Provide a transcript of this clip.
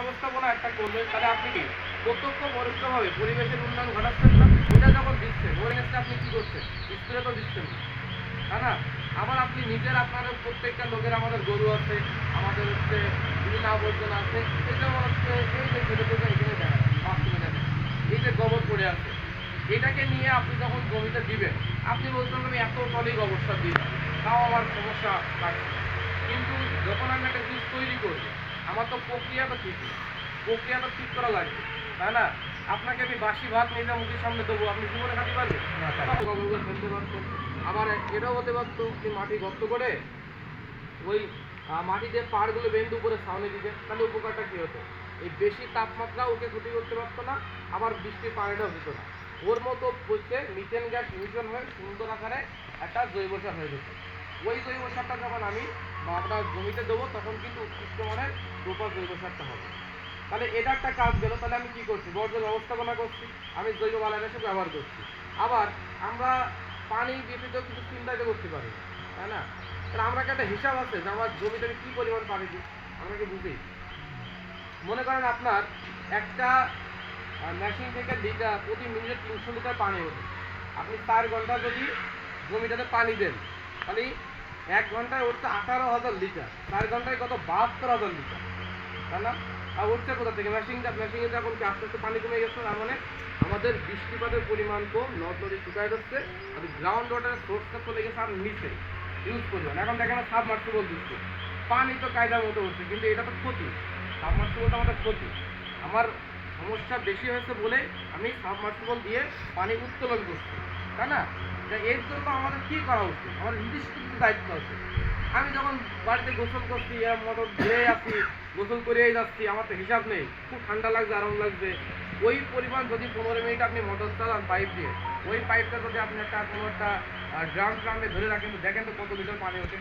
ব্যবস্থাপনা একটা করবেন, তাহলে আপনি কি প্রত্যক্ষ পরোক্ষভাবে পরিবেশের উন্নয়ন ঘটাচ্ছেন না? ওটা যখন দিচ্ছেন ওই জিনিসটা আপনি কি করছেন? স্প্রে তো দিচ্ছেন না, তাই না? আবার আপনি নিজের আপনাদের প্রত্যেকটা লোকের, আমাদের গরু আছে, আমাদের হচ্ছে বিভিন্ন আবর্জনা আছে, এই যেমন হচ্ছে এই যে ছোটো ছোটো এখানে দেখেন বাথরুমে দেখেন এই যে গোবর পড়ে আছে, এটাকে নিয়ে আপনি যখন জমিতে দিবেন, আপনি বলছেন আমি এত টলি গোবর সার দিই, তাও আমার সমস্যা থাকছে। কিন্তু যখন আমি একটা জিনিস তৈরি করবো, আমার তো প্রক্রিয়াটা ঠিক নেই, প্রক্রিয়াটা ঠিক করা লাগবে, তাই না? আপনাকে আমি বাসি ভাত নিজে মুখের সামনে দেবো, আপনি জীবনে খাতে পারবেন না, গোবরগুলো ফেলতে পারতেন। আবার এটাও হতে পারতো আপনি মাটি গর্ত করে ওই মাটিতে পাড়গুলো বেঁধে উপরে ছাউনি দিতেন, তাহলে উপকারটা কী হতো? এই বেশি তাপমাত্রা ওকে ক্ষতি করতে পারতো না, আবার বৃষ্টির পানিটাও হতো না, ওর মতো হচ্ছে মিথেন গ্যাস নিউট্রন হয়ে সুন্দর আকারে একটা জৈব সার হয়ে যেত। ওই জৈব সারটা যখন আমি আপনার জমিতে দেবো, তখন কিন্তু উৎকৃষ্ট মানের প্রপার জৈব সারটা হবে। তাহলে এটা একটা কাজ গেল। তাহলে আমি কি করছি? বর্জ্য ব্যবস্থাপনা করছি, আমি জৈব বালাইনাশক ব্যবহার করছি। আবার আমরা পানি ব্যতীত কিছু চিন্তাই তো করতে পারি না, তাই না? তাহলে আমরা কি একটা হিসাব আছে যে আমার জমিতে আমি কী পরিমাণ পানি দিই? আমরা কি বুঝি? মনে করেন আপনার একটা মেশিন থেকে লিটার প্রতি মিনিটে 300 লিটার পানি ওঠে। আপনি 4 ঘন্টা যদি জমিটাতে পানি দেন, তাহলে 1 ঘন্টায় উঠছে 18,000 লিটার, 4 ঘন্টায় কত? 72,000 লিটার, তাই না? আর উঠছে কোথা থেকে? মেশিনে যখন কি আস্তে আস্তে পানি কমে গেছে, তার মানে আমাদের বৃষ্টিপাতের পরিমাণ কম, নদ নদী শুকায় যাচ্ছে, আর গ্রাউন্ড ওয়াটারের সোর্সটা চলে গেছে আর নিচে ইউজ পরিমাণ। এখন দেখেন সাবমার্সিবল দিচ্ছে, পানি তো কায়দার মতো উঠছে, কিন্তু এটা তো ক্ষতি। সাবমার্সিবলটা আমাদের ক্ষতি। আমার সমস্যা বেশি হয়েছে বলে আমি সাবমার্সিবল দিয়ে পানি উত্তোলন করছি, তাই না? তা এর জন্য আমাদের কী করা উচিত? আমাদের নির্দিষ্ট কিছু দায়িত্ব আছে। আমি যখন বাড়িতে গোসল করছি, মোটর ধুয়ে আসি, গোসল করেই যাচ্ছি, আমার তো হিসাব নেই, খুব ঠান্ডা লাগছে, আরাম লাগছে, ওই পরিমাণ যদি 15 মিনিট আপনি মোটর চালান পাইপ দিয়ে, ওই পাইপটা যদি আপনি একটা কোনো একটা ড্রামে ধরে রাখেন, তো দেখেন তো কত লিটার পানি ওঠে।